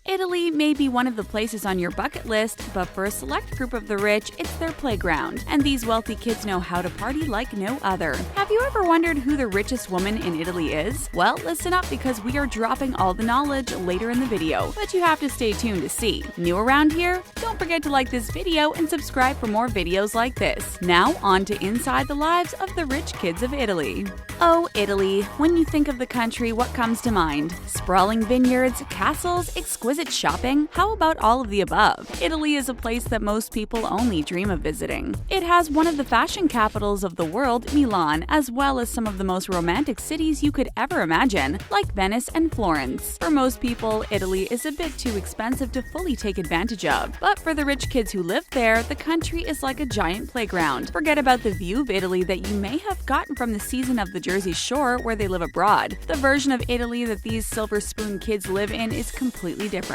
Italy may be one of the places on your bucket list, but for a select group of the rich, it's their playground, and these wealthy kids know how to party like no other. Have you ever wondered who the richest woman in Italy is? Well, listen up because we are dropping all the knowledge later in the video, but you have to stay tuned to see. New around here? Don't forget to like this video and subscribe for more videos like this. Now on to inside the lives of the rich kids of Italy. Oh, Italy. When you think of the country, what comes to mind? Sprawling vineyards, castles, exquisite shopping? How about all of the above? Italy is a place that most people only dream of visiting. It has one of the fashion capitals of the world, Milan, as well as some of the most romantic cities you could ever imagine, like Venice and Florence. For most people, Italy is a bit too expensive to fully take advantage of. But for the rich kids who live there, the country is like a giant playground. Forget about the view of Italy that you may have gotten from the season of the Jersey Shore where they live abroad. The version of Italy that these silver spoon kids live in is completely different.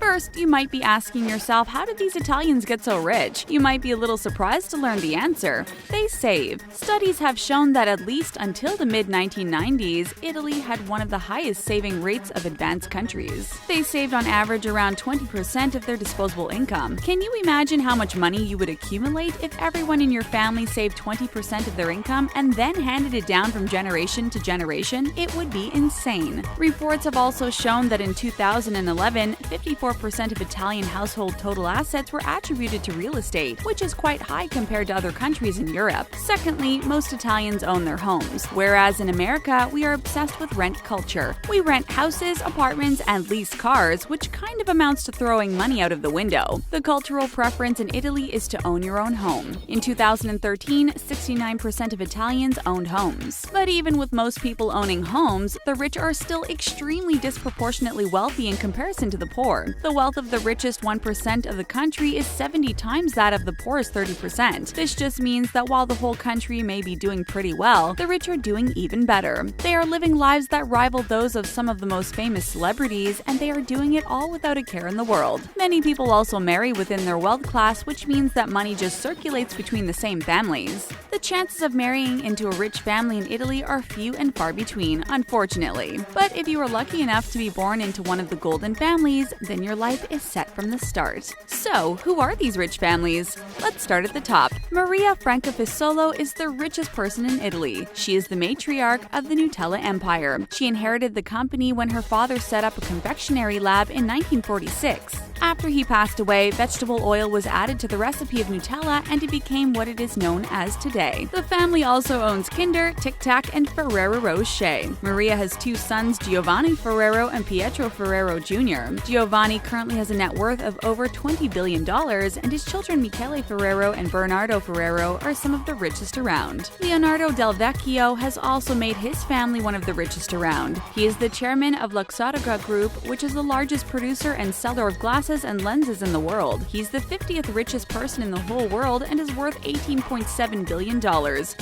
First, you might be asking yourself, how did these Italians get so rich? You might be a little surprised to learn the answer. They save. Studies have shown that at least until the mid-1990s, Italy had one of the highest saving rates of advanced countries. They saved on average around 20% of their disposable income. Can you imagine how much money you would accumulate if everyone in your family saved 20% of their income and then handed it down from generation to generation? It would be insane. Reports have also shown that in 2011, 54% of Italian household total assets were attributed to real estate, which is quite high compared to other countries in Europe. Secondly, most Italians own their homes, whereas in America, we are obsessed with rent culture. We rent houses, apartments, and lease cars, which kind of amounts to throwing money out of the window. The cultural preference in Italy is to own your own home. In 2013, 69% of Italians owned homes. But even with most people owning homes, the rich are still extremely disproportionately wealthy in comparison to the poor. The wealth of the richest 1% of the country is 70 times that of the poorest 30%. This just means that while the whole country may be doing pretty well, the rich are doing even better. They are living lives that rival those of some of the most famous celebrities, and they are doing it all without a care in the world. Many people also marry within their wealth class, which means that money just circulates between the same families. The chances of marrying into a rich family in Italy are few and far between, unfortunately. But if you are lucky enough to be born into one of the golden families, then your life is set from the start. So, who are these rich families? Let's start at the top. Maria Francafisolo is the richest person in Italy. She is the matriarch of the Nutella empire. She inherited the company when her father set up a confectionery lab in 1946. After he passed away, vegetable oil was added to the recipe of Nutella and it became what it is known as today. The family also owns Kinder, Tic Tac, and Ferrero Rocher. Maria has two sons, Giovanni Ferrero and Pietro Ferrero Jr. Giovanni currently has a net worth of over $20 billion, and his children Michele Ferrero and Bernardo Ferrero are some of the richest around. Leonardo Del Vecchio has also made his family one of the richest around. He is the chairman of Luxottica Group, which is the largest producer and seller of glasses and lenses in the world. He's the 50th richest person in the whole world and is worth $18.7 billion.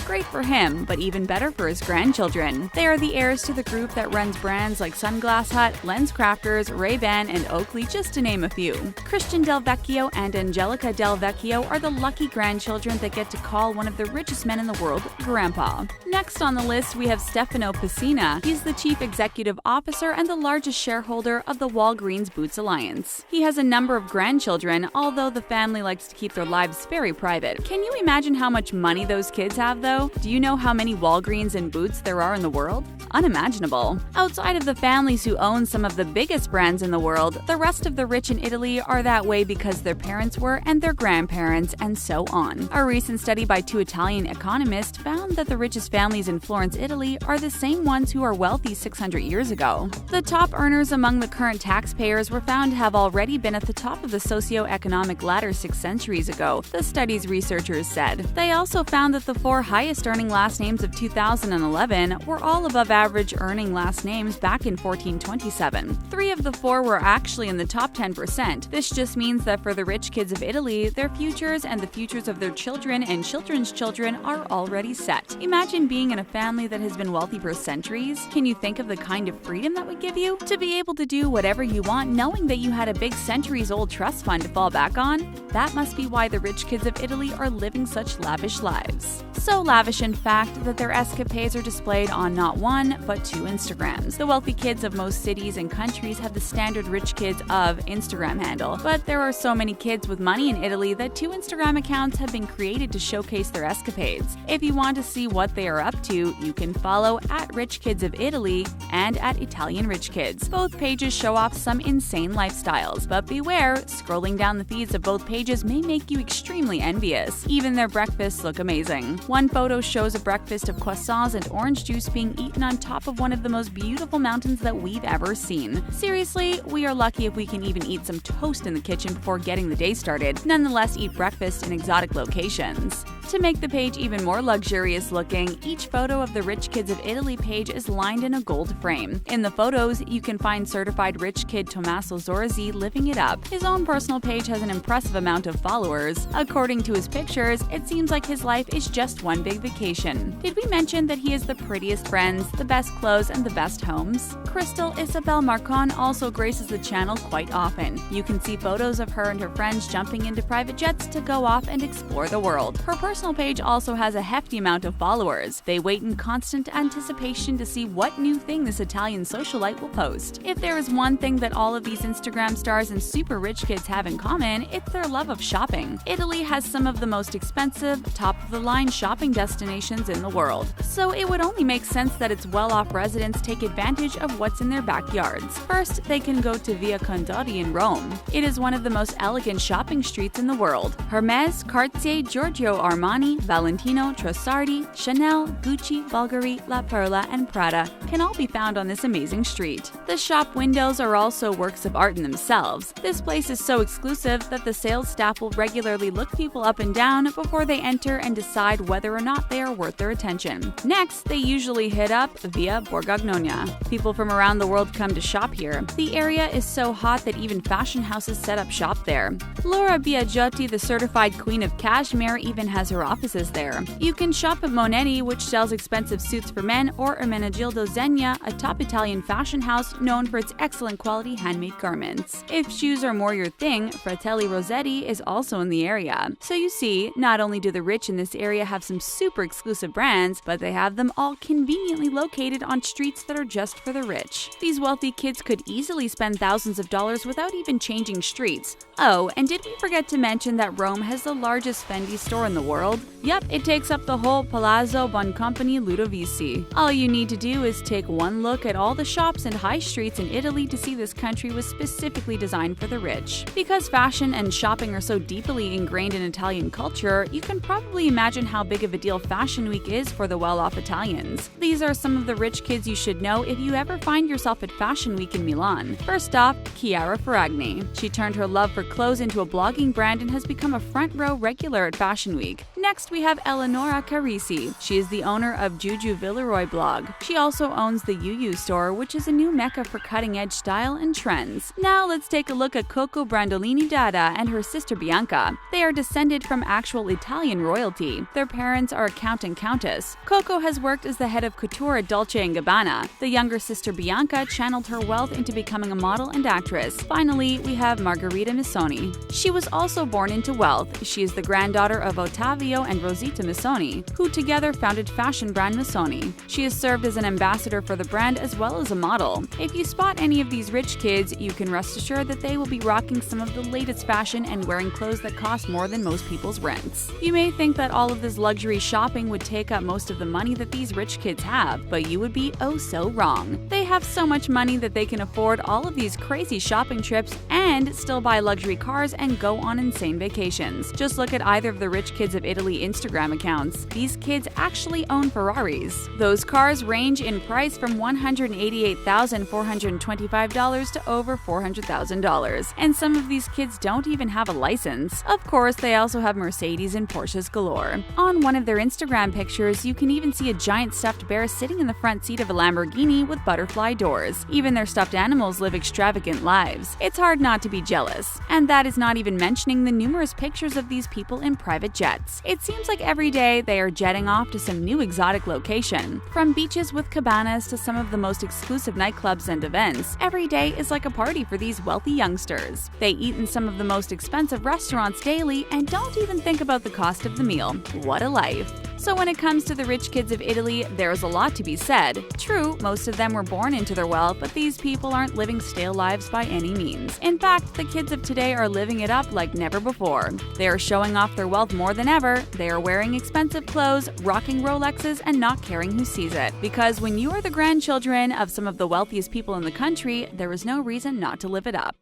Great for him, but even better for his grandchildren. They are the heirs to the group that runs brands like Sunglass Hut, Lens Crafters, Ray-Ban, and Oakley, just to name a few. Christian Delvecchio and Angelica Delvecchio are the lucky grandchildren that get to call one of the richest men in the world Grandpa. Next on the list, we have Stefano Piscina. He's the chief executive officer and the largest shareholder of the Walgreens Boots Alliance. He has a number of grandchildren, although the family likes to keep their lives very private. Can you imagine how much money those kids have, though? Do you know how many Walgreens and Boots there are in the world? Unimaginable. Outside of the families who own some of the biggest brands in the world, the rest of the rich in Italy are that way because their parents were and their grandparents, and so on. A recent study by two Italian economists found that the richest families in Florence, Italy are the same ones who are wealthy 600 years ago. The top earners among the current taxpayers were found to have already been at the top of the socio-economic ladder 6 centuries ago, the study's researchers said. They also found that the 4 highest earning last names of 2011 were all above average earning last names back in 1427. 3 of the 4 were actually in the top 10%. This just means that for the rich kids of Italy, their futures and the futures of their children and children's children are already set. Imagine being in a family that has been wealthy for centuries. Can you think of the kind of freedom that would give you? To be able to do whatever you want knowing that you had a big centuries-old trust fund to fall back on? That must be why the rich kids of Italy are living such lavish lives. So lavish, in fact, that their escapades are displayed on not one, but two Instagrams. The wealthy kids of most cities and countries have the standard rich kids of Instagram handle, but there are so many kids with money in Italy that two Instagram accounts have been created to showcase their escapades. If you want to see what they are up to, you can follow at Rich Kids of Italy and at Italian Rich Kids. Both pages show off some insane lifestyles, but beware, scrolling down the feeds of both pages may make you extremely envious. Even their breakfasts look amazing. One photo shows a breakfast of croissants and orange juice being eaten on top of one of the most beautiful mountains that we've ever seen. Seriously, we are lucky if we can even eat some toast in the kitchen before getting the day started, nonetheless eat breakfast in exotic locations. To make the page even more luxurious looking, each photo of the Rich Kids of Italy page is lined in a gold frame. In the photos, you can find certified rich kid Tommaso Zorzi living it up. His own personal page has an impressive amount of followers. According to his pictures, it seems like his life is just one big vacation. Did we mention that he has the prettiest friends, the best clothes, and the best homes? Crystal Isabelle Marcon also graces the channel quite often. You can see photos of her and her friends jumping into private jets to go off and explore the world. Her personal page also has a hefty amount of followers. They wait in constant anticipation to see what new thing this Italian socialite will post. If there is one thing that all of these Instagram stars and super rich kids have in common, it's their love of shopping. Italy has some of the most expensive, top-of-the-line shopping destinations in the world, so it would only make sense that its well-off residents take advantage of what's in their backyards. First, they can go to Via Condotti in Rome. It is one of the most elegant shopping streets in the world. Hermes, Cartier, Giorgio Armani, Valentino, Trussardi, Chanel, Gucci, Bulgari, La Perla, and Prada can all be found on this amazing street. The shop windows are also works of art in themselves. This place is so exclusive that the sales staff will regularly look people up and down before they enter and decide whether or not they are worth their attention. Next, they usually hit up Via Borgognonia. People from around the world come to shop here. The area is so hot that even fashion houses set up shop there. Laura Biagiotti, the certified queen of cashmere, even has her offices there. You can shop at Monetti, which sells expensive suits for men, or Ermenegildo Zegna, a top Italian fashion house known for its excellent quality handmade garments. If shoes are more your thing, Fratelli Rossetti is also in the area. So you see, not only do the rich in this area have some super exclusive brands, but they have them all conveniently located on streets that are just for the rich. These wealthy kids could easily spend thousands of dollars without even changing streets. Oh, and did we forget to mention that Rome has the largest Fendi store in the world? Yep, it takes up the whole Palazzo Boncompagni Ludovisi. All you need to do is take one look at all the shops and high streets in Italy to see this country was specifically designed for the rich. Because fashion and shopping are so deeply ingrained in Italian culture, you can probably imagine how big of a deal Fashion Week is for the well-off Italians. These are some of the rich kids you should know if you ever find yourself at Fashion Week in Milan. First off, Chiara Ferragni. She turned her love for clothes into a blogging brand and has become a front-row regular at Fashion Week. Next, we have Eleonora Carisi. She is the owner of Juju Villeroy blog. She also owns the UU store, which is a new mecca for cutting-edge style and trends. Now let's take a look at Coco Brandolini Dada and her sister Bianca. They are descended from actual Italian royalty. Their parents are a count and countess. Coco has worked as the head of couture at Dolce & Gabbana. The younger sister Bianca channeled her wealth into becoming a model and actress. Finally, we have Margherita Missoni. She was also born into wealth. She is the granddaughter of Ottavio and Rosita Missoni, who together founded fashion brand Missoni. She has served as an ambassador for the brand as well as a model. If you spot any of these rich kids, you can rest assured that they will be rocking some of the latest fashion and wearing clothes that cost more than most people's rents. You may think that all of this luxury shopping would take up most of the money that these rich kids have, but you would be oh so wrong. They have so much money that they can afford all of these crazy shopping trips and still buy luxury cars and go on insane vacations. Just look at either of the rich kids of Italy Instagram accounts. These kids actually own Ferraris. Those cars range in price from $188,425 to over $400,000, and some of these kids don't even have a license. Of course, they also have Mercedes and Porsches galore. On one of their Instagram pictures, you can even see a giant stuffed bear sitting in the front seat of a Lamborghini with butterfly doors. Even their stuffed animals live extravagant lives. It's hard not to be jealous. And that is not even mentioning the numerous pictures of these people in private jets. It seems like every day they are jetting off to some new exotic location. From beaches with cabanas to some of the most exclusive nightclubs and events, every day is like a party for these wealthy youngsters. They eat in some of the most expensive restaurants daily and don't even think about the cost of the meal. What a life! So when it comes to the rich kids of Italy, there's a lot to be said. True, most of them were born into their wealth, but these people aren't living stale lives by any means. In fact, the kids of today are living it up like never before. They are showing off their wealth more than ever. They are wearing expensive clothes, rocking Rolexes, and not caring who sees it. Because when you are the grandchildren of some of the wealthiest people in the country, there is no reason not to live it up.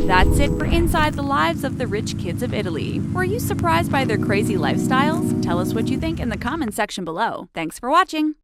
That's it for Inside the Lives of the Rich Kids of Italy. Were you surprised by their crazy lifestyles? Tell us what you think in the comments section below. Thanks for watching!